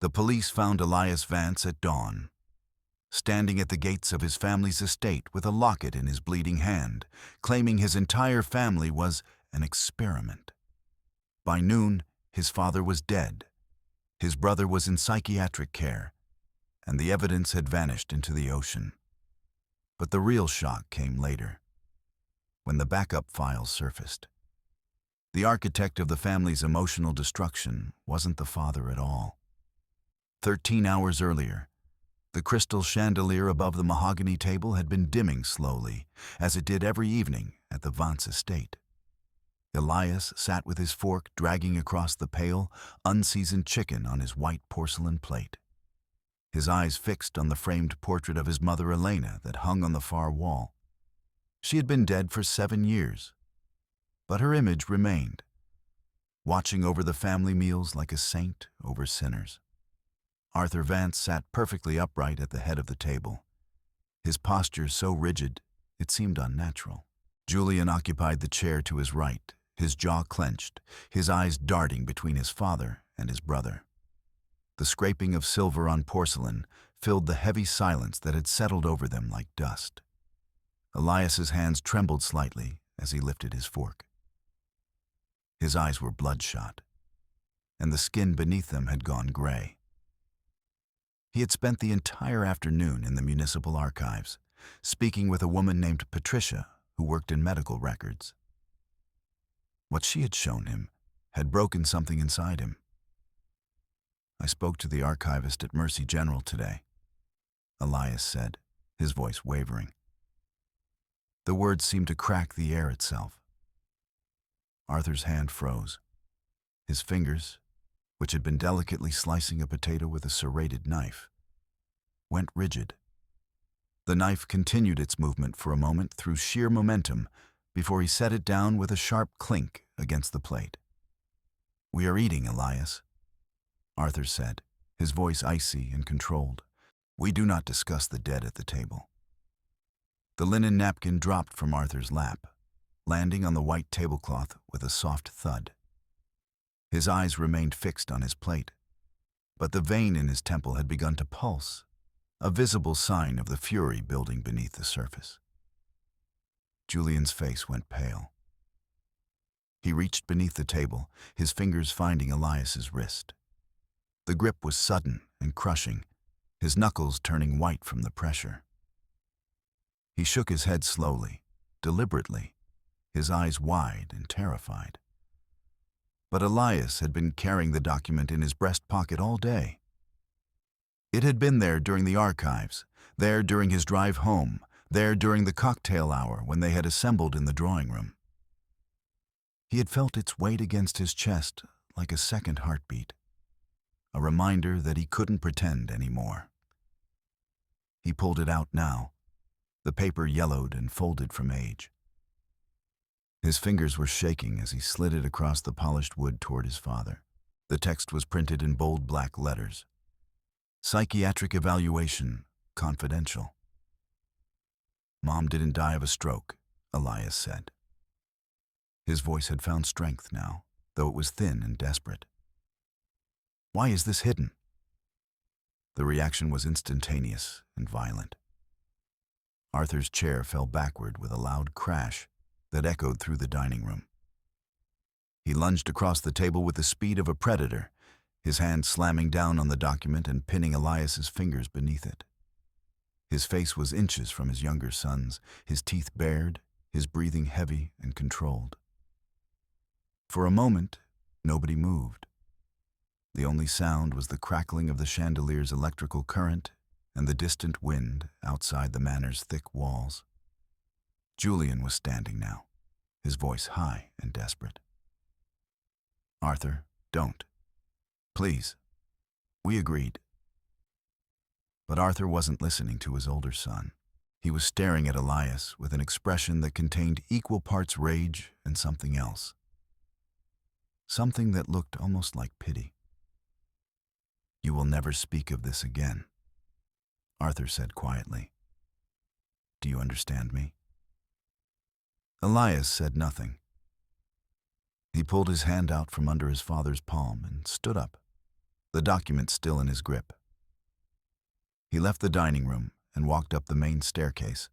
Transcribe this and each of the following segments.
The police found Elias Vance at dawn, standing at the gates of his family's estate with a locket in his bleeding hand, claiming his entire family was an experiment. By noon, his father was dead, his brother was in psychiatric care, and the evidence had vanished into the ocean. But the real shock came later, when the backup files surfaced. The architect of the family's emotional destruction wasn't the father at all. 13 hours earlier, the crystal chandelier above the mahogany table had been dimming slowly, as it did every evening at the Vance Estate. Elias sat with his fork dragging across the pale, unseasoned chicken on his white porcelain plate, his eyes fixed on the framed portrait of his mother Elena that hung on the far wall. She had been dead for 7 years, but her image remained, watching over the family meals like a saint over sinners. Arthur Vance sat perfectly upright at the head of the table, his posture so rigid it seemed unnatural. Julian occupied the chair to his right, his jaw clenched, his eyes darting between his father and his brother. The scraping of silver on porcelain filled the heavy silence that had settled over them like dust. Elias's hands trembled slightly as he lifted his fork. His eyes were bloodshot, and the skin beneath them had gone gray. He had spent the entire afternoon in the municipal archives, speaking with a woman named Patricia who worked in medical records. What she had shown him had broken something inside him. "I spoke to the archivist at Mercy General today," Elias said, his voice wavering. The words seemed to crack the air itself. Arthur's hand froze. His fingers, which had been delicately slicing a potato with a serrated knife, went rigid. The knife continued its movement for a moment through sheer momentum before he set it down with a sharp clink against the plate. "We are eating, Elias," Arthur said, his voice icy and controlled. "We do not discuss the dead at the table." The linen napkin dropped from Arthur's lap, landing on the white tablecloth with a soft thud. His eyes remained fixed on his plate, but the vein in his temple had begun to pulse, a visible sign of the fury building beneath the surface. Julian's face went pale. He reached beneath the table, his fingers finding Elias's wrist. The grip was sudden and crushing, his knuckles turning white from the pressure. He shook his head slowly, deliberately, his eyes wide and terrified. But Elias had been carrying the document in his breast pocket all day. It had been there during the archives, there during his drive home, there during the cocktail hour when they had assembled in the drawing room. He had felt its weight against his chest like a second heartbeat, a reminder that he couldn't pretend anymore. He pulled it out now, the paper yellowed and folded from age. His fingers were shaking as he slid it across the polished wood toward his father. The text was printed in bold black letters. "Psychiatric evaluation, confidential." "Mom didn't die of a stroke," Elias said. His voice had found strength now, though it was thin and desperate. "Why is this hidden?" The reaction was instantaneous and violent. Arthur's chair fell backward with a loud crash that echoed through the dining room. He lunged across the table with the speed of a predator, his hand slamming down on the document and pinning Elias's fingers beneath it. His face was inches from his younger son's, his teeth bared, his breathing heavy and controlled. For a moment, nobody moved. The only sound was the crackling of the chandelier's electrical current and the distant wind outside the manor's thick walls. Julian was standing now, his voice high and desperate. "Arthur, don't. Please. We agreed." But Arthur wasn't listening to his older son. He was staring at Elias with an expression that contained equal parts rage and something else. Something that looked almost like pity. "You will never speak of this again," Arthur said quietly. "Do you understand me?" Elias said nothing. He pulled his hand out from under his father's palm and stood up, the document still in his grip. He left the dining room and walked up the main staircase,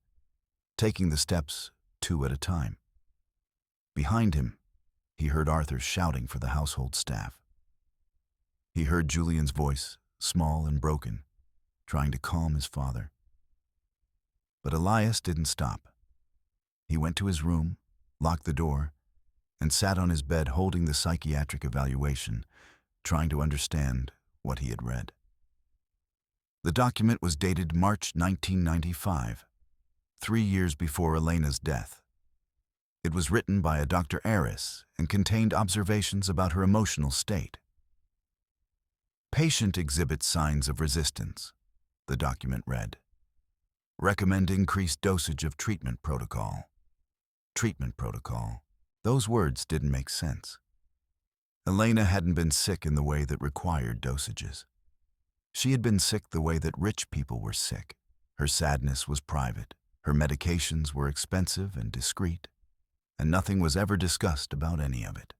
taking the steps 2 at a time. Behind him, he heard Arthur shouting for the household staff. He heard Julian's voice, small and broken, trying to calm his father. But Elias didn't stop. He went to his room, locked the door, and sat on his bed holding the psychiatric evaluation, trying to understand what he had read. The document was dated March 1995, 3 years before Elena's death. It was written by a Dr. Aris and contained observations about her emotional state. Patient exhibits signs of resistance, the document read. Recommend increased dosage of treatment protocol. Treatment protocol. Those words didn't make sense. Elena hadn't been sick in the way that required dosages. She had been sick the way that rich people were sick. Her sadness was private, her medications were expensive and discreet, and nothing was ever discussed about any of it.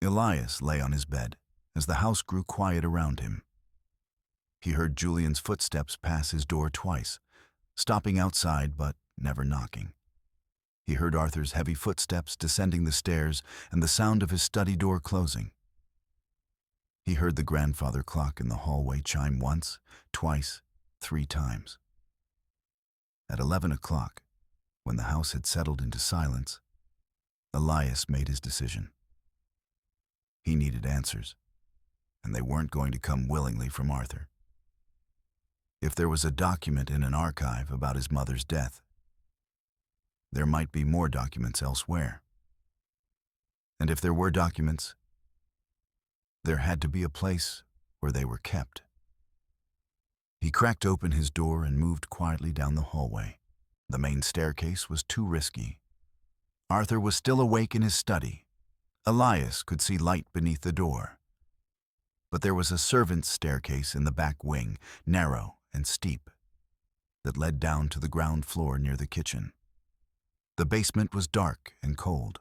Elias lay on his bed as the house grew quiet around him. He heard Julian's footsteps pass his door twice, stopping outside but never knocking. He heard Arthur's heavy footsteps descending the stairs and the sound of his study door closing. He heard the grandfather clock in the hallway chime once, twice, 3 times. At 11 o'clock, when the house had settled into silence, Elias made his decision. He needed answers, and they weren't going to come willingly from Arthur. If there was a document in an archive about his mother's death, there might be more documents elsewhere. And if there were documents, there had to be a place where they were kept. He cracked open his door and moved quietly down the hallway. The main staircase was too risky. Arthur was still awake in his study. Elias could see light beneath the door. But there was a servant's staircase in the back wing, narrow and steep, that led down to the ground floor near the kitchen. The basement was dark and cold.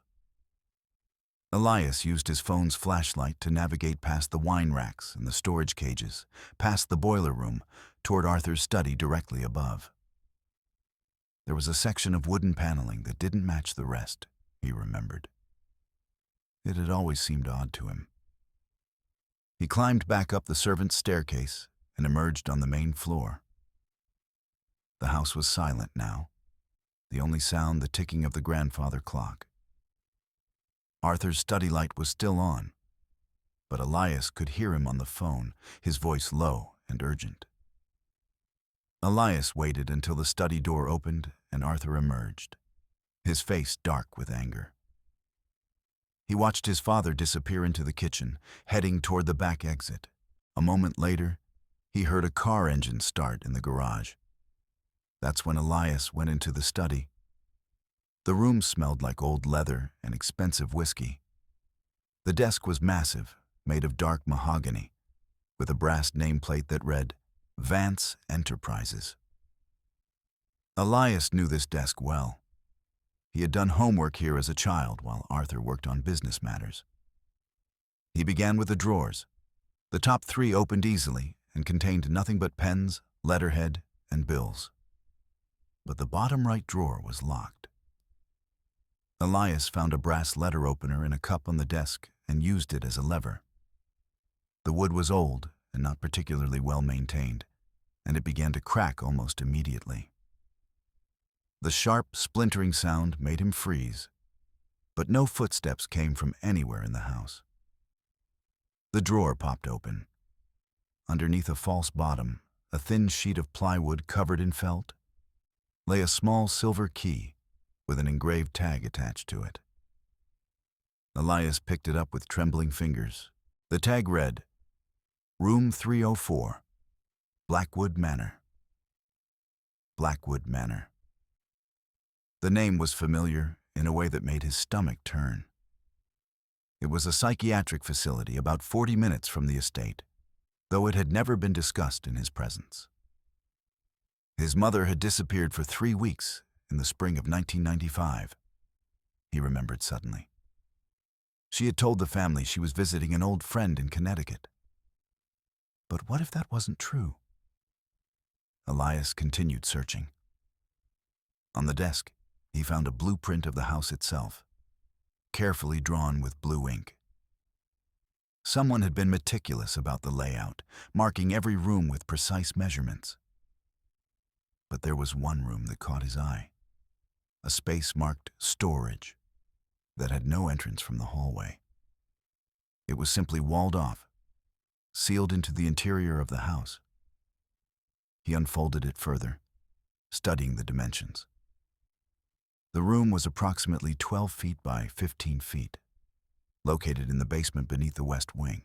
Elias used his phone's flashlight to navigate past the wine racks and the storage cages, past the boiler room, toward Arthur's study directly above. There was a section of wooden paneling that didn't match the rest, he remembered. It had always seemed odd to him. He climbed back up the servant's staircase and emerged on the main floor. The house was silent now, the only sound the ticking of the grandfather clock. Arthur's study light was still on, but Elias could hear him on the phone, his voice low and urgent. Elias waited until the study door opened and Arthur emerged, his face dark with anger. He watched his father disappear into the kitchen, heading toward the back exit. A moment later, he heard a car engine start in the garage. That's when Elias went into the study. The room smelled like old leather and expensive whiskey. The desk was massive, made of dark mahogany, with a brass nameplate that read, Vance Enterprises. Elias knew this desk well. He had done homework here as a child while Arthur worked on business matters. He began with the drawers. The top 3 opened easily and contained nothing but pens, letterhead, and bills. But the bottom right drawer was locked. Elias found a brass letter opener in a cup on the desk and used it as a lever. The wood was old and not particularly well maintained, and it began to crack almost immediately. The sharp, splintering sound made him freeze, but no footsteps came from anywhere in the house. The drawer popped open. Underneath a false bottom, a thin sheet of plywood covered in felt, lay a small silver key with an engraved tag attached to it. Elias picked it up with trembling fingers. The tag read, Room 304, Blackwood Manor. Blackwood Manor. The name was familiar in a way that made his stomach turn. It was a psychiatric facility about 40 minutes from the estate, though it had never been discussed in his presence. His mother had disappeared for 3 weeks in the spring of 1995, he remembered suddenly. She had told the family she was visiting an old friend in Connecticut. But what if that wasn't true? Elias continued searching. On the desk, he found a blueprint of the house itself, carefully drawn with blue ink. Someone had been meticulous about the layout, marking every room with precise measurements. But there was one room that caught his eye, a space marked storage that had no entrance from the hallway. It was simply walled off, sealed into the interior of the house. He unfolded it further, studying the dimensions. The room was approximately 12 feet by 15 feet, located in the basement beneath the west wing.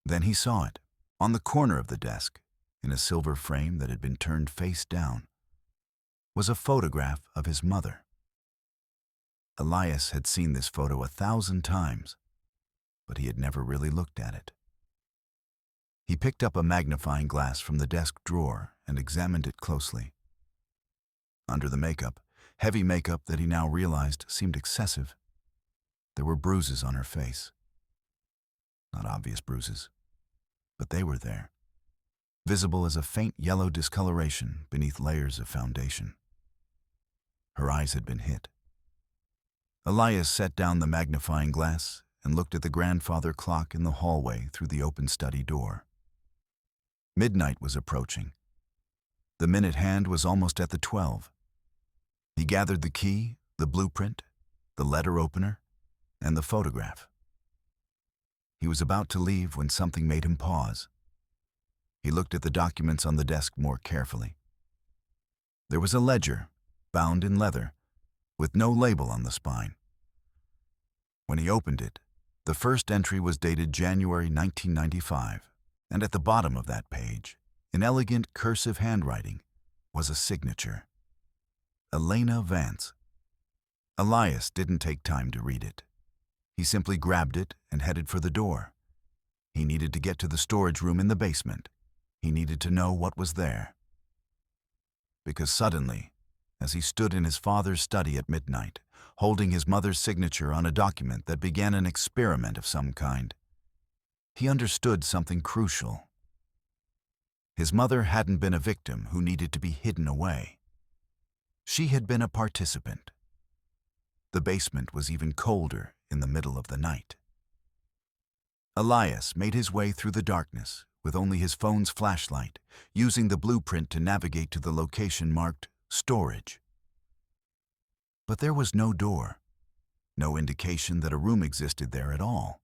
Then he saw it, on the corner of the desk, in a silver frame that had been turned face down, was a photograph of his mother. Elias had seen this photo 1,000 times, but he had never really looked at it. He picked up a magnifying glass from the desk drawer and examined it closely. Under the makeup, heavy makeup that he now realized seemed excessive, there were bruises on her face. Not obvious bruises, but they were there, visible as a faint yellow discoloration beneath layers of foundation. Her eyes had been hit. Elias set down the magnifying glass and looked at the grandfather clock in the hallway through the open study door. Midnight was approaching. The minute hand was almost at the 12. He gathered the key, the blueprint, the letter opener, and the photograph. He was about to leave when something made him pause. He looked at the documents on the desk more carefully. There was a ledger, bound in leather, with no label on the spine. When he opened it, the first entry was dated January 1995, and at the bottom of that page, in elegant cursive handwriting, was a signature. Elena Vance. Elias didn't take time to read it. He simply grabbed it and headed for the door. He needed to get to the storage room in the basement. He needed to know what was there. Because suddenly, as he stood in his father's study at midnight, holding his mother's signature on a document that began an experiment of some kind, he understood something crucial. His mother hadn't been a victim who needed to be hidden away. She had been a participant. The basement was even colder in the middle of the night. Elias made his way through the darkness with only his phone's flashlight, using the blueprint to navigate to the location marked storage. But there was no door, no indication that a room existed there at all.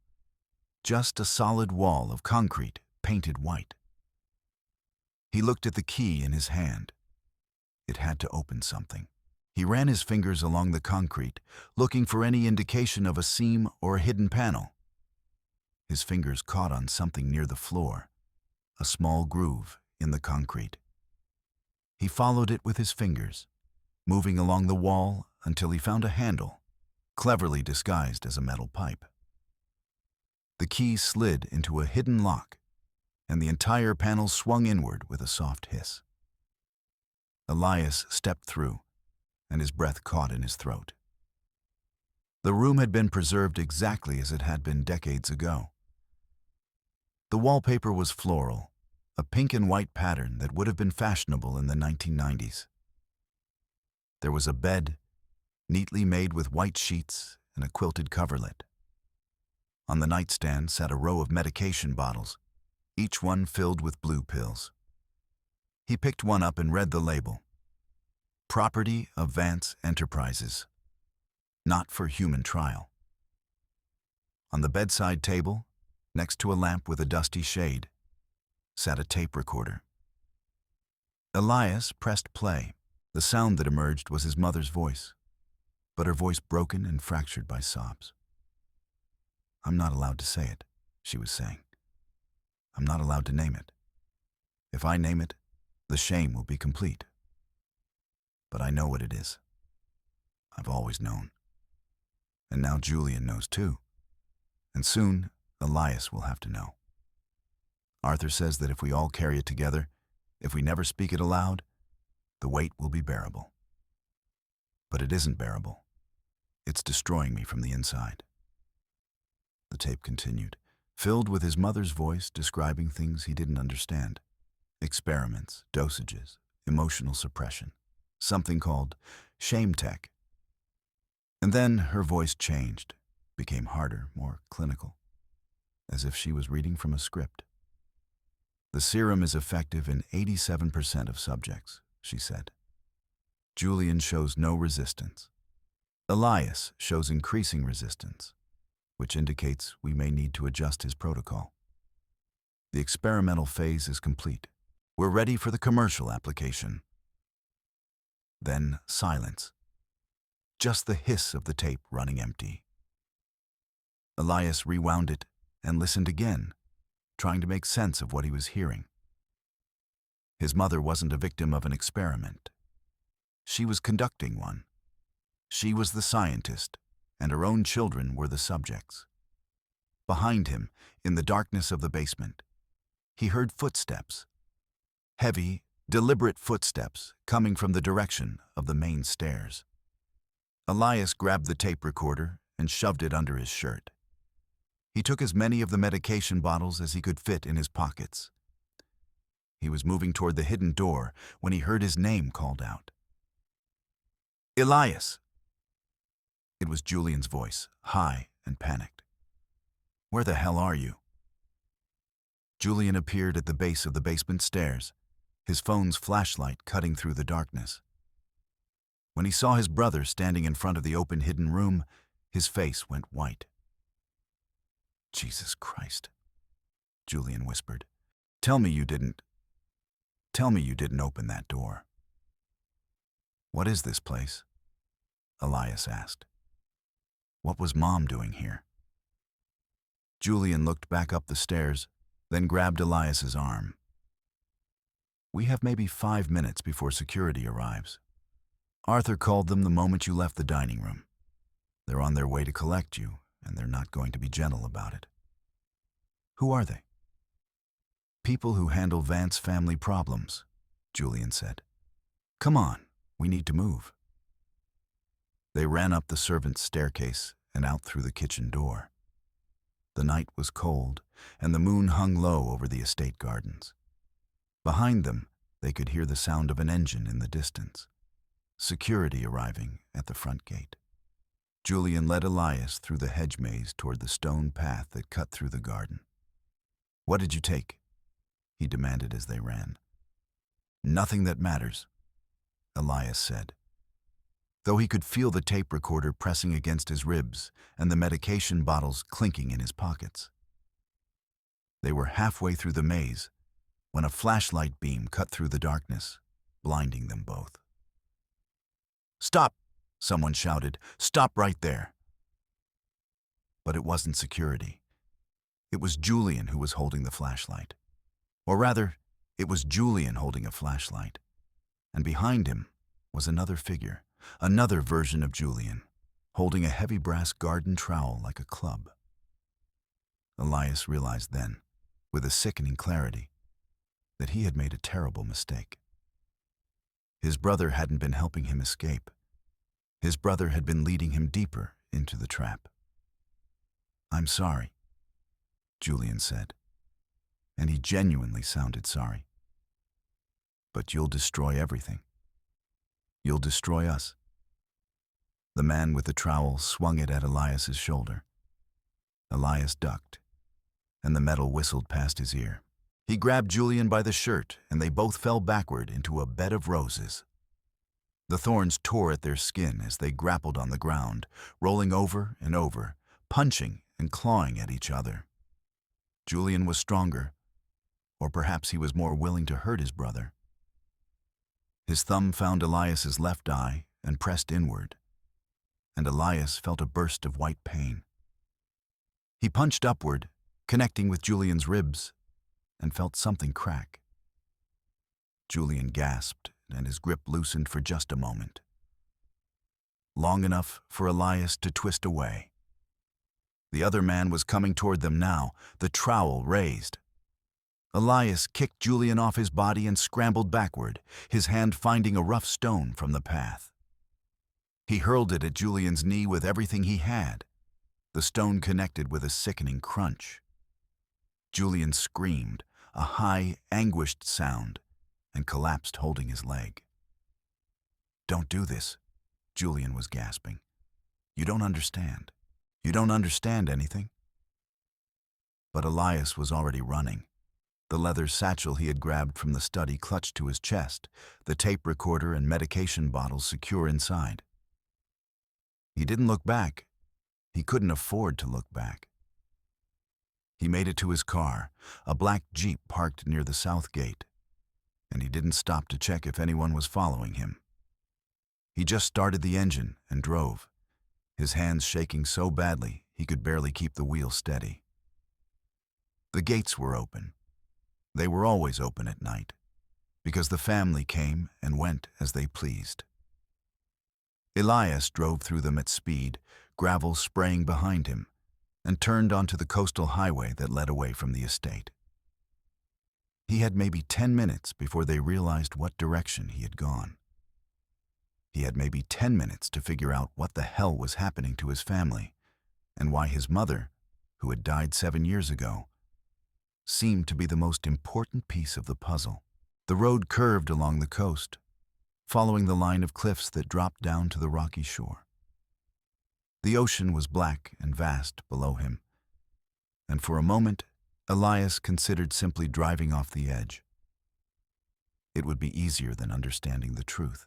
Just a solid wall of concrete painted white. He looked at the key in his hand. It had to open something. He ran his fingers along the concrete, looking for any indication of a seam or a hidden panel. His fingers caught on something near the floor, a small groove in the concrete. He followed it with his fingers, moving along the wall until he found a handle, cleverly disguised as a metal pipe. The key slid into a hidden lock, and the entire panel swung inward with a soft hiss. Elias stepped through, and his breath caught in his throat. The room had been preserved exactly as it had been decades ago. The wallpaper was floral, a pink and white pattern that would have been fashionable in the 1990s. There was a bed, neatly made with white sheets and a quilted coverlet. On the nightstand sat a row of medication bottles, each one filled with blue pills. He picked one up and read the label. Property of Vance Enterprises. Not for human trial. On the bedside table, next to a lamp with a dusty shade, sat a tape recorder. Elias pressed play. The sound that emerged was his mother's voice, but her voice broken and fractured by sobs. "I'm not allowed to say it," she was saying. "I'm not allowed to name it. If I name it, the shame will be complete. But I know what it is. I've always known. And now Julian knows too. And soon, Elias will have to know. Arthur says that if we all carry it together, if we never speak it aloud, the weight will be bearable. But it isn't bearable. It's destroying me from the inside." The tape continued. filled with his mother's voice describing things he didn't understand. Experiments, dosages, emotional suppression, something called shame tech. And then her voice changed, became harder, more clinical, as if she was reading from a script. The serum is effective in 87% of subjects, she said. Julian shows no resistance. Elias shows increasing resistance, which indicates we may need to adjust his protocol. The experimental phase is complete. We're ready for the commercial application. Then silence. Just the hiss of the tape running empty. Elias rewound it and listened again, trying to make sense of what he was hearing. His mother wasn't a victim of an experiment. She was conducting one. She was the scientist, and her own children were the subjects. Behind him, in the darkness of the basement, he heard footsteps. Heavy, deliberate footsteps coming from the direction of the main stairs. Elias grabbed the tape recorder and shoved it under his shirt. He took as many of the medication bottles as he could fit in his pockets. He was moving toward the hidden door when he heard his name called out. Elias! It was Julian's voice, high and panicked. Where the hell are you? Julian appeared at the base of the basement stairs, his phone's flashlight cutting through the darkness. When he saw his brother standing in front of the open hidden room, his face went white. Jesus Christ, Julian whispered. Tell me you didn't open that door. What is this place? Elias asked. What was Mom doing here? Julian looked back up the stairs, then grabbed Elias's arm. We have maybe 5 minutes before security arrives. Arthur called them the moment you left the dining room. They're on their way to collect you, and they're not going to be gentle about it. Who are they? People who handle Vance family problems, Julian said. Come on, we need to move. They ran up the servants' staircase and out through the kitchen door. The night was cold, and the moon hung low over the estate gardens. Behind them, they could hear the sound of an engine in the distance. Security arriving at the front gate. Julian led Elias through the hedge maze toward the stone path that cut through the garden. What did you take? He demanded as they ran. Nothing that matters, Elias said. Though he could feel the tape recorder pressing against his ribs and the medication bottles clinking in his pockets. They were halfway through the maze when a flashlight beam cut through the darkness, blinding them both. Stop! Someone shouted. Stop right there. But it wasn't security. It was Julian who was holding the flashlight. Or rather, it was Julian holding a flashlight. And behind him was another figure, another version of Julian, holding a heavy brass garden trowel like a club. Elias realized then, with a sickening clarity, that he had made a terrible mistake. His brother hadn't been helping him escape. His brother had been leading him deeper into the trap. I'm sorry, Julian said, and he genuinely sounded sorry. But you'll destroy everything. You'll destroy us. The man with the trowel swung it at Elias's shoulder. Elias ducked, and the metal whistled past his ear. He grabbed Julian by the shirt, and they both fell backward into a bed of roses. The thorns tore at their skin as they grappled on the ground, rolling over and over, punching and clawing at each other. Julian was stronger, or perhaps he was more willing to hurt his brother. His thumb found Elias's left eye and pressed inward, and Elias felt a burst of white pain. He punched upward, connecting with Julian's ribs, and felt something crack. Julian gasped, and his grip loosened for just a moment. Long enough for Elias to twist away. The other man was coming toward them now, the trowel raised. Elias kicked Julian off his body and scrambled backward, his hand finding a rough stone from the path. He hurled it at Julian's knee with everything he had. The stone connected with a sickening crunch. Julian screamed, a high, anguished sound, and collapsed holding his leg. "Don't do this," Julian was gasping. "You don't understand. You don't understand anything." But Elias was already running. The leather satchel he had grabbed from the study clutched to his chest, the tape recorder and medication bottles secure inside. He didn't look back. He couldn't afford to look back. He made it to his car, a black Jeep parked near the south gate, and he didn't stop to check if anyone was following him. He just started the engine and drove, his hands shaking so badly he could barely keep the wheel steady. The gates were open. They were always open at night, because the family came and went as they pleased. Elias drove through them at speed, gravel spraying behind him, and turned onto the coastal highway that led away from the estate. He had maybe 10 minutes before they realized what direction he had gone. He had maybe 10 minutes to figure out what the hell was happening to his family, and why his mother, who had died 7 years ago, seemed to be the most important piece of the puzzle. The road curved along the coast, following the line of cliffs that dropped down to the rocky shore. The ocean was black and vast below him, and for a moment, Elias considered simply driving off the edge. It would be easier than understanding the truth.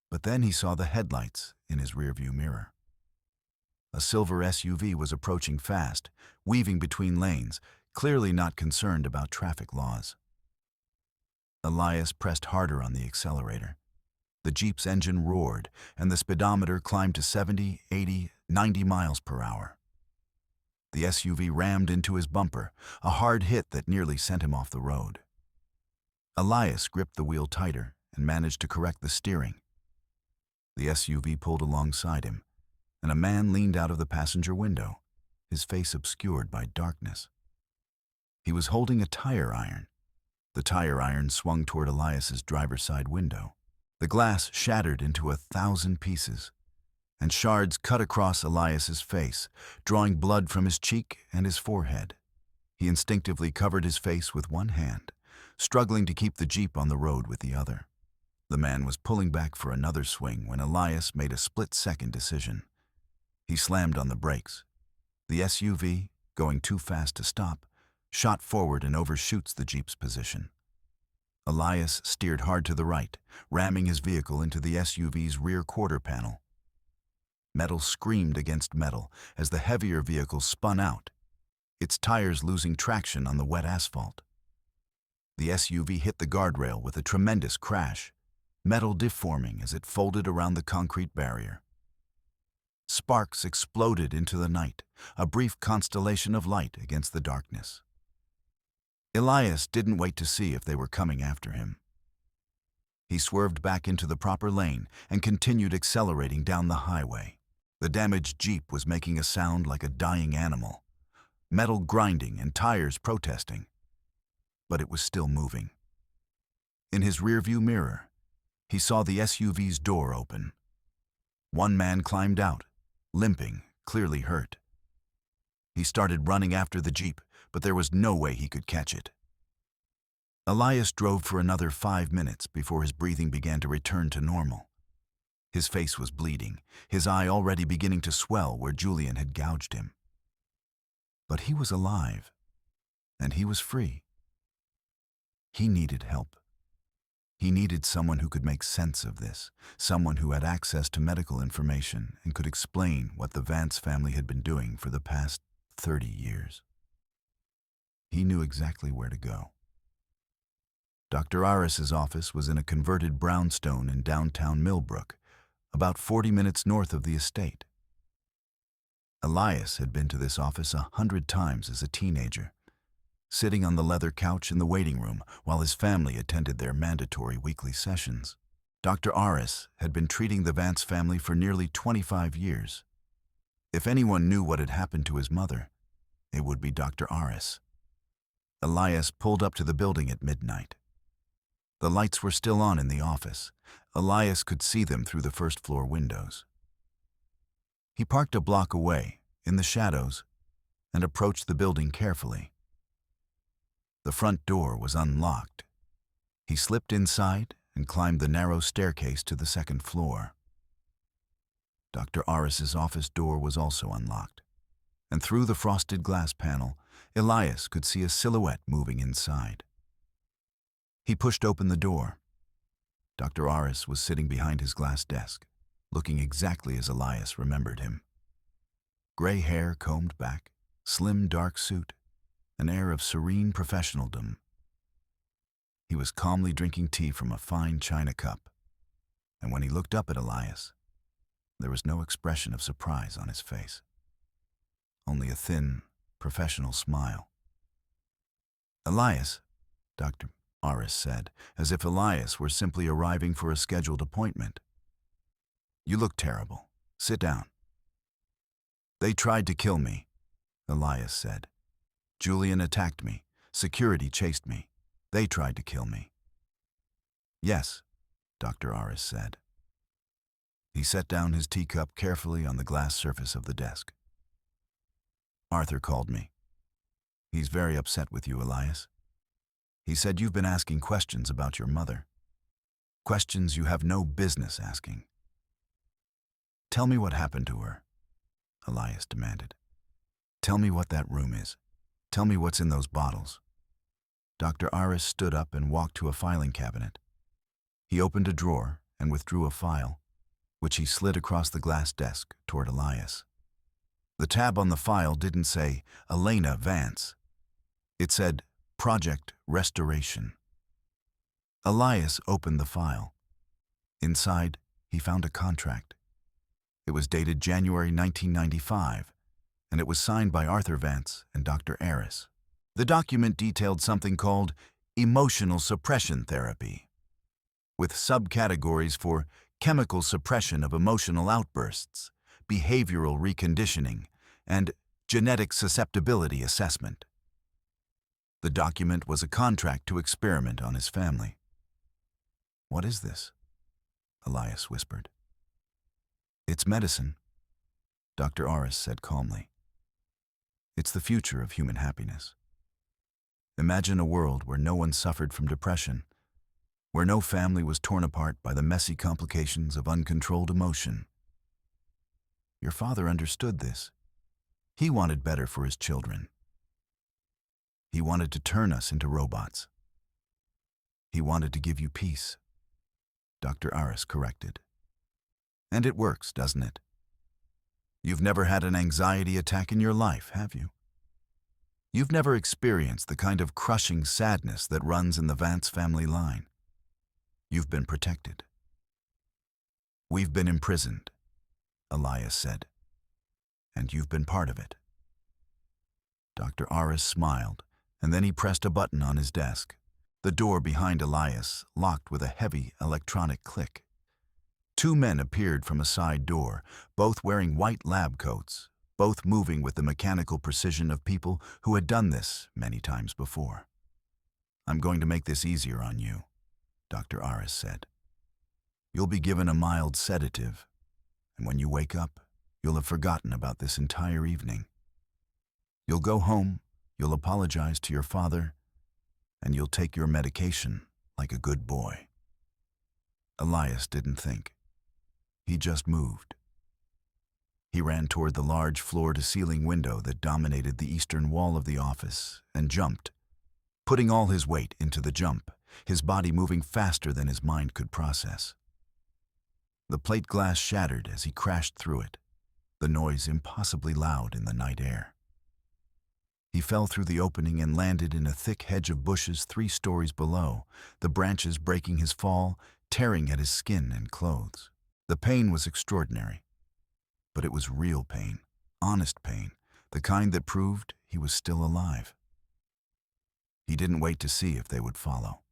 But then he saw the headlights in his rearview mirror. A silver SUV was approaching fast, weaving between lanes, clearly not concerned about traffic laws. Elias pressed harder on the accelerator. The Jeep's engine roared, and the speedometer climbed to 70, 80, 90 miles per hour. The SUV rammed into his bumper, a hard hit that nearly sent him off the road. Elias gripped the wheel tighter and managed to correct the steering. The SUV pulled alongside him, and a man leaned out of the passenger window, his face obscured by darkness. He was holding a tire iron. The tire iron swung toward Elias's driver's side window. The glass shattered into 1,000 pieces, and shards cut across Elias's face, drawing blood from his cheek and his forehead. He instinctively covered his face with one hand, struggling to keep the Jeep on the road with the other. The man was pulling back for another swing when Elias made a split-second decision. He slammed on the brakes. The SUV, going too fast to stop, shot forward and overshoots the Jeep's position. Elias steered hard to the right, ramming his vehicle into the SUV's rear quarter panel. Metal screamed against metal as the heavier vehicle spun out, its tires losing traction on the wet asphalt. The SUV hit the guardrail with a tremendous crash, metal deforming as it folded around the concrete barrier. Sparks exploded into the night, a brief constellation of light against the darkness. Elias didn't wait to see if they were coming after him. He swerved back into the proper lane and continued accelerating down the highway. The damaged Jeep was making a sound like a dying animal, metal grinding and tires protesting. But it was still moving. In his rearview mirror, he saw the SUV's door open. One man climbed out, limping, clearly hurt. He started running after the Jeep, but there was no way he could catch it. Elias drove for another 5 minutes before his breathing began to return to normal. His face was bleeding, his eye already beginning to swell where Julian had gouged him. But he was alive, and he was free. He needed help. He needed someone who could make sense of this, someone who had access to medical information and could explain what the Vance family had been doing for the past 30 years. He knew exactly where to go. Dr. Aris's office was in a converted brownstone in downtown Millbrook, about 40 minutes north of the estate. Elias had been to this office 100 times as a teenager, sitting on the leather couch in the waiting room while his family attended their mandatory weekly sessions. Dr. Aris had been treating the Vance family for nearly 25 years. If anyone knew what had happened to his mother, it would be Dr. Aris. Elias pulled up to the building at midnight. The lights were still on in the office. Elias could see them through the first-floor windows. He parked a block away, in the shadows, and approached the building carefully. The front door was unlocked. He slipped inside and climbed the narrow staircase to the second floor. Dr. Aris's office door was also unlocked, and through the frosted glass panel, Elias could see a silhouette moving inside. He pushed open the door. Dr. Aris was sitting behind his glass desk, looking exactly as Elias remembered him. Gray hair combed back, slim dark suit, an air of serene professionaldom. He was calmly drinking tea from a fine china cup, and when he looked up at Elias, there was no expression of surprise on his face, only a thin, professional smile. "Elias," Dr. Aris said, as if Elias were simply arriving for a scheduled appointment. "You look terrible. Sit down." "They tried to kill me," Elias said. "Julian attacked me. Security chased me. They tried to kill me." "Yes," Dr. Aris said. He set down his teacup carefully on the glass surface of the desk. "Arthur called me. He's very upset with you, Elias. He said you've been asking questions about your mother. Questions you have no business asking." "Tell me what happened to her," Elias demanded. "Tell me what that room is. Tell me what's in those bottles." Dr. Aris stood up and walked to a filing cabinet. He opened a drawer and withdrew a file, which he slid across the glass desk toward Elias. The tab on the file didn't say Elena Vance. It said Project Restoration. Elias opened the file. Inside, he found a contract. It was dated January 1995, and it was signed by Arthur Vance and Dr. Aris. The document detailed something called emotional suppression therapy, with subcategories for chemical suppression of emotional outbursts, behavioral reconditioning, and genetic susceptibility assessment. The document was a contract to experiment on his family. "What is this?" Elias whispered. "It's medicine," Dr. Aris said calmly. "It's the future of human happiness. Imagine a world where no one suffered from depression, where no family was torn apart by the messy complications of uncontrolled emotion. Your father understood this. He wanted better for his children. He wanted to turn us into robots. He wanted to give you peace," Dr. Aris corrected. "And it works, doesn't it? You've never had an anxiety attack in your life, have you? You've never experienced the kind of crushing sadness that runs in the Vance family line. You've been protected." "We've been imprisoned," Elias said, "and you've been part of it." Dr. Aris smiled, and then he pressed a button on his desk. The door behind Elias locked with a heavy electronic click. Two men appeared from a side door, both wearing white lab coats, both moving with the mechanical precision of people who had done this many times before. "I'm going to make this easier on you," Dr. Aris said. "You'll be given a mild sedative, and when you wake up, you'll have forgotten about this entire evening. You'll go home, you'll apologize to your father, and you'll take your medication like a good boy." Elias didn't think. He just moved. He ran toward the large floor-to-ceiling window that dominated the eastern wall of the office and jumped, putting all his weight into the jump, his body moving faster than his mind could process. The plate glass shattered as he crashed through it, the noise impossibly loud in the night air. He fell through the opening and landed in a thick hedge of bushes 3 stories below, the branches breaking his fall, tearing at his skin and clothes. The pain was extraordinary, but it was real pain, honest pain, the kind that proved he was still alive. He didn't wait to see if they would follow.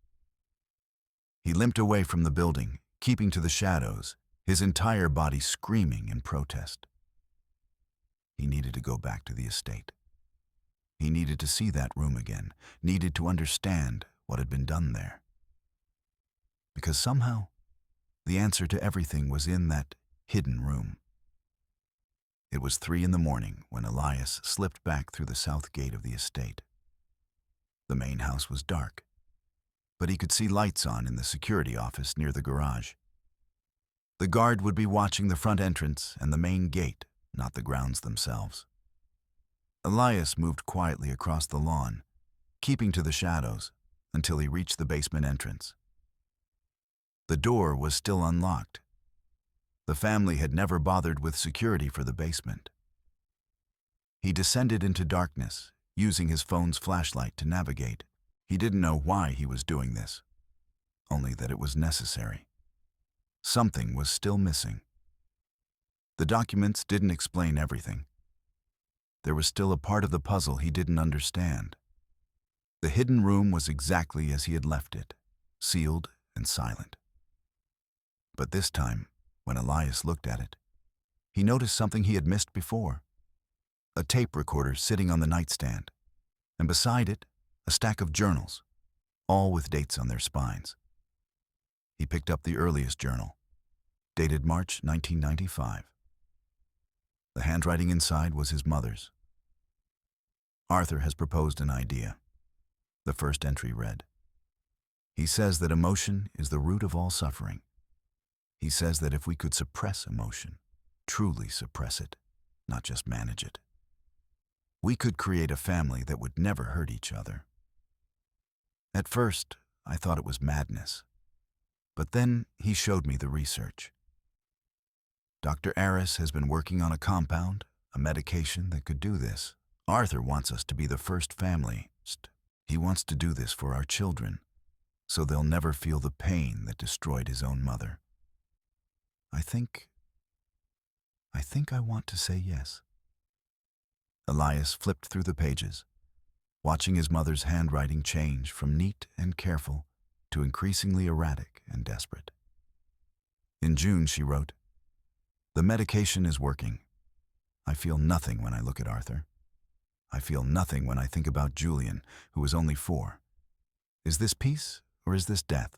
He limped away from the building, keeping to the shadows, his entire body screaming in protest. He needed to go back to the estate. He needed to see that room again, needed to understand what had been done there. Because somehow, the answer to everything was in that hidden room. It was 3 in the morning when Elias slipped back through the south gate of the estate. The main house was dark, but he could see lights on in the security office near the garage. The guard would be watching the front entrance and the main gate, not the grounds themselves. Elias moved quietly across the lawn, keeping to the shadows until he reached the basement entrance. The door was still unlocked. The family had never bothered with security for the basement. He descended into darkness, using his phone's flashlight to navigate. He didn't know why he was doing this, only that it was necessary. Something was still missing. The documents didn't explain everything. There was still a part of the puzzle he didn't understand. The hidden room was exactly as he had left it, sealed and silent. But this time, when Elias looked at it, he noticed something he had missed before. A tape recorder sitting on the nightstand, and beside it, a stack of journals, all with dates on their spines. He picked up the earliest journal, dated March 1995. The handwriting inside was his mother's. Arthur has proposed an idea. The first entry read, "He says that emotion is the root of all suffering. He says that if we could suppress emotion, truly suppress it, not just manage it, we could create a family that would never hurt each other." At first, I thought it was madness. But then he showed me the research. Dr. Aris has been working on a compound, a medication that could do this. Arthur wants us to be the first family. He wants to do this for our children, so they'll never feel the pain that destroyed his own mother. I think I want to say yes. Elias flipped through the pages, watching his mother's handwriting change from neat and careful to increasingly erratic and desperate. In June, she wrote, "The medication is working. I feel nothing when I look at Arthur. I feel nothing when I think about Julian, who is only 4. Is this peace or is this death?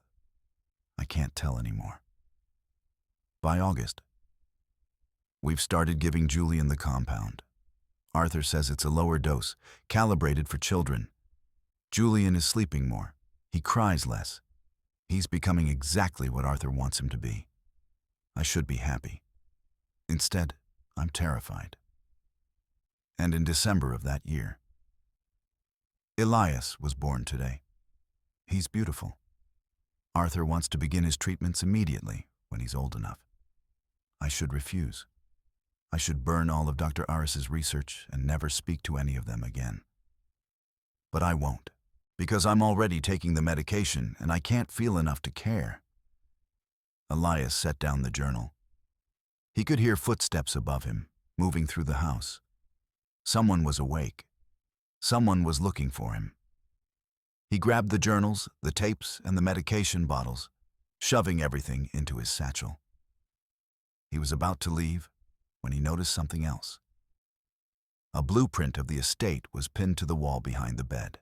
I can't tell anymore." By August, we've started giving Julian the compound. Arthur says it's a lower dose, calibrated for children. Julian is sleeping more. He cries less. He's becoming exactly what Arthur wants him to be. I should be happy. Instead, I'm terrified. And in December of that year, Elias was born today. He's beautiful. Arthur wants to begin his treatments immediately when he's old enough. I should refuse. I should burn all of Dr. Aris's research and never speak to any of them again. But I won't, because I'm already taking the medication and I can't feel enough to care. Elias set down the journal. He could hear footsteps above him, moving through the house. Someone was awake. Someone was looking for him. He grabbed the journals, the tapes, and the medication bottles, shoving everything into his satchel. He was about to leave when he noticed something else. A blueprint of the estate was pinned to the wall behind the bed.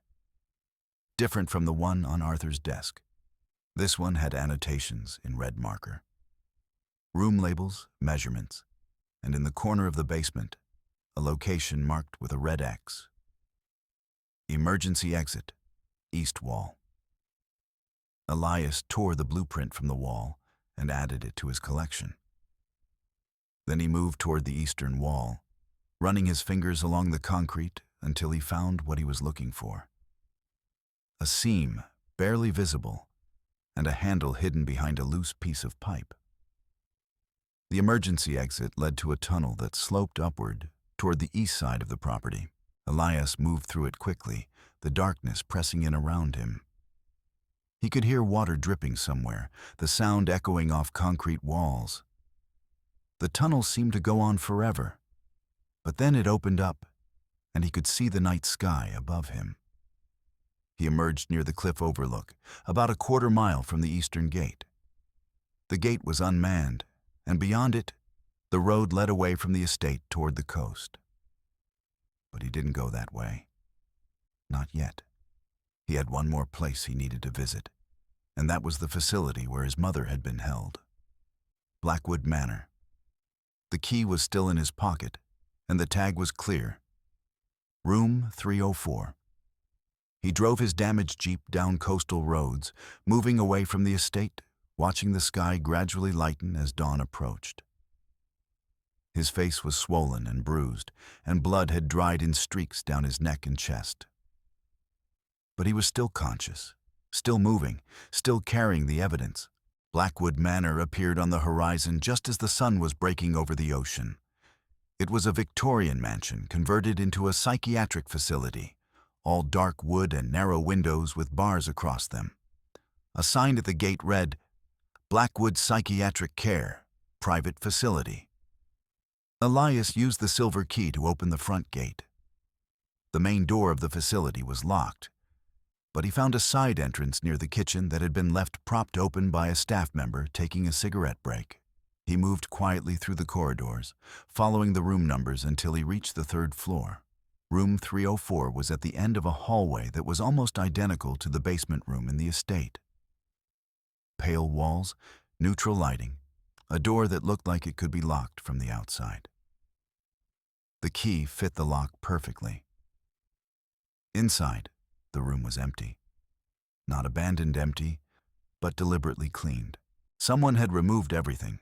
Different from the one on Arthur's desk, this one had annotations in red marker. Room labels, measurements, and in the corner of the basement, a location marked with a red X. Emergency exit, east wall. Elias tore the blueprint from the wall and added it to his collection. Then he moved toward the eastern wall, running his fingers along the concrete until he found what he was looking for. A seam, barely visible, and a handle hidden behind a loose piece of pipe. The emergency exit led to a tunnel that sloped upward toward the east side of the property. Elias moved through it quickly, the darkness pressing in around him. He could hear water dripping somewhere, the sound echoing off concrete walls. The tunnel seemed to go on forever, but then it opened up, and he could see the night sky above him. He emerged near the cliff overlook, about a quarter mile from the eastern gate. The gate was unmanned, and beyond it, the road led away from the estate toward the coast. But he didn't go that way. Not yet. He had one more place he needed to visit, and that was the facility where his mother had been held. Blackwood Manor. The key was still in his pocket, and the tag was clear. Room 304. He drove his damaged Jeep down coastal roads, moving away from the estate, watching the sky gradually lighten as dawn approached. His face was swollen and bruised, and blood had dried in streaks down his neck and chest. But he was still conscious, still moving, still carrying the evidence. Blackwood Manor appeared on the horizon just as the sun was breaking over the ocean. It was a Victorian mansion converted into a psychiatric facility, all dark wood and narrow windows with bars across them. A sign at the gate read, "Blackwood Psychiatric Care, Private Facility." Elias used the silver key to open the front gate. The main door of the facility was locked, but he found a side entrance near the kitchen that had been left propped open by a staff member taking a cigarette break. He moved quietly through the corridors, following the room numbers until he reached the third floor. Room 304 was at the end of a hallway that was almost identical to the basement room in the estate. Pale walls, neutral lighting, a door that looked like it could be locked from the outside. The key fit the lock perfectly. Inside, the room was empty. Not abandoned empty, but deliberately cleaned. Someone had removed everything.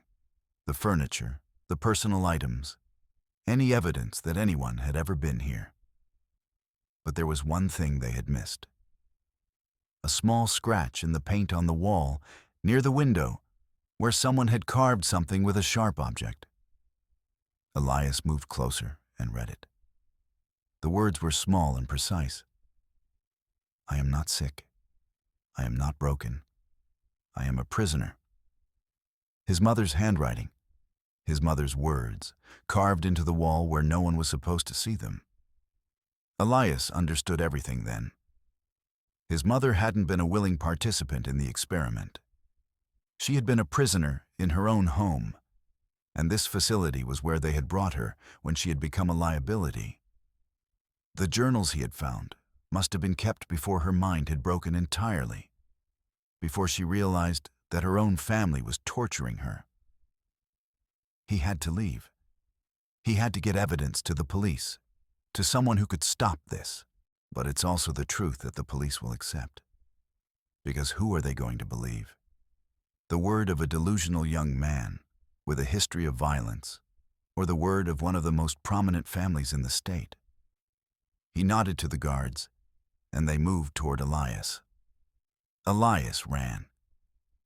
The furniture, the personal items, any evidence that anyone had ever been here. But there was one thing they had missed. A small scratch in the paint on the wall, near the window, where someone had carved something with a sharp object. Elias moved closer and read it. The words were small and precise. "I am not sick. I am not broken. I am a prisoner." His mother's handwriting, his mother's words, carved into the wall where no one was supposed to see them. Elias understood everything then. His mother hadn't been a willing participant in the experiment. She had been a prisoner in her own home, and this facility was where they had brought her when she had become a liability. The journals he had found must have been kept before her mind had broken entirely, before she realized that her own family was torturing her. He had to leave. He had to get evidence to the police, to someone who could stop this. But it's also the truth that the police will accept. Because who are they going to believe? The word of a delusional young man with a history of violence, or the word of one of the most prominent families in the state? He nodded to the guards, and they moved toward Elias. Elias ran.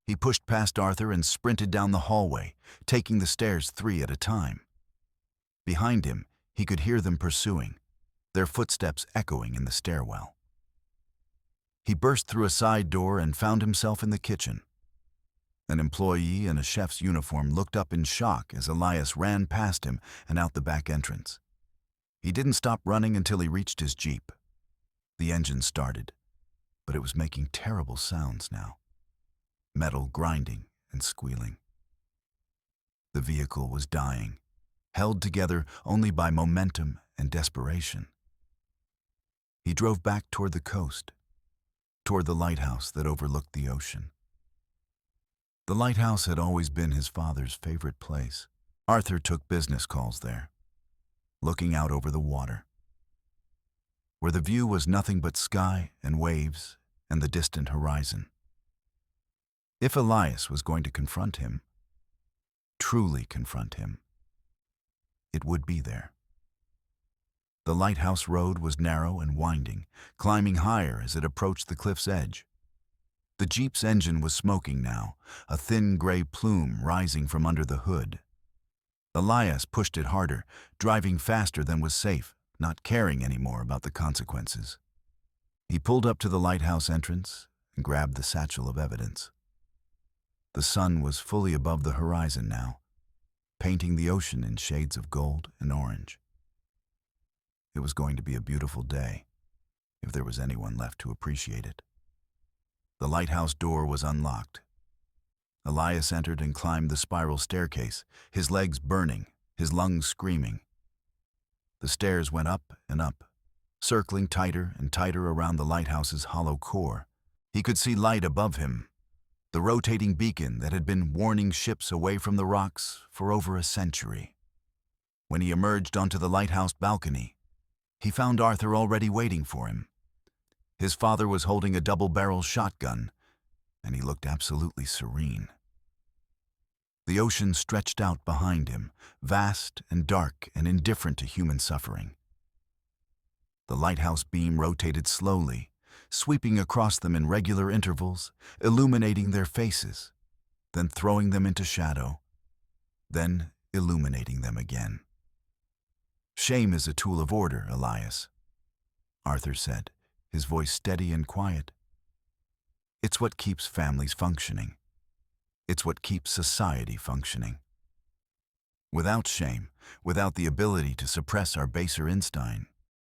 He pushed past Arthur and sprinted down the hallway, taking the stairs 3 at a time. Behind him, he could hear them pursuing, their footsteps echoing in the stairwell. He burst through a side door and found himself in the kitchen. An employee in a chef's uniform looked up in shock as Elias ran past him and out the back entrance. He didn't stop running until he reached his Jeep. The engine started, but it was making terrible sounds now. Metal grinding and squealing. The vehicle was dying, held together only by momentum and desperation. He drove back toward the coast, toward the lighthouse that overlooked the ocean. The lighthouse had always been his father's favorite place. Arthur took business calls there, looking out over the water, where the view was nothing but sky and waves and the distant horizon. If Elias was going to confront him, truly confront him, it would be there. The lighthouse road was narrow and winding, climbing higher as it approached the cliff's edge. The Jeep's engine was smoking now, a thin gray plume rising from under the hood. Elias pushed it harder, driving faster than was safe, not caring anymore about the consequences. He pulled up to the lighthouse entrance and grabbed the satchel of evidence. The sun was fully above the horizon now, painting the ocean in shades of gold and orange. It was going to be a beautiful day, if there was anyone left to appreciate it. The lighthouse door was unlocked. Elias entered and climbed the spiral staircase, his legs burning, his lungs screaming. The stairs went up and up, circling tighter and tighter around the lighthouse's hollow core. He could see light above him, the rotating beacon that had been warning ships away from the rocks for over a century. When he emerged onto the lighthouse balcony, he found Arthur already waiting for him. His father was holding a double-barrel shotgun, and he looked absolutely serene. The ocean stretched out behind him, vast and dark and indifferent to human suffering. The lighthouse beam rotated slowly, sweeping across them in regular intervals, illuminating their faces, then throwing them into shadow, then illuminating them again. "Shame is a tool of order, Elias," Arthur said, his voice steady and quiet. "It's what keeps families functioning. It's what keeps society functioning. Without shame, without the ability to suppress our baser instinct,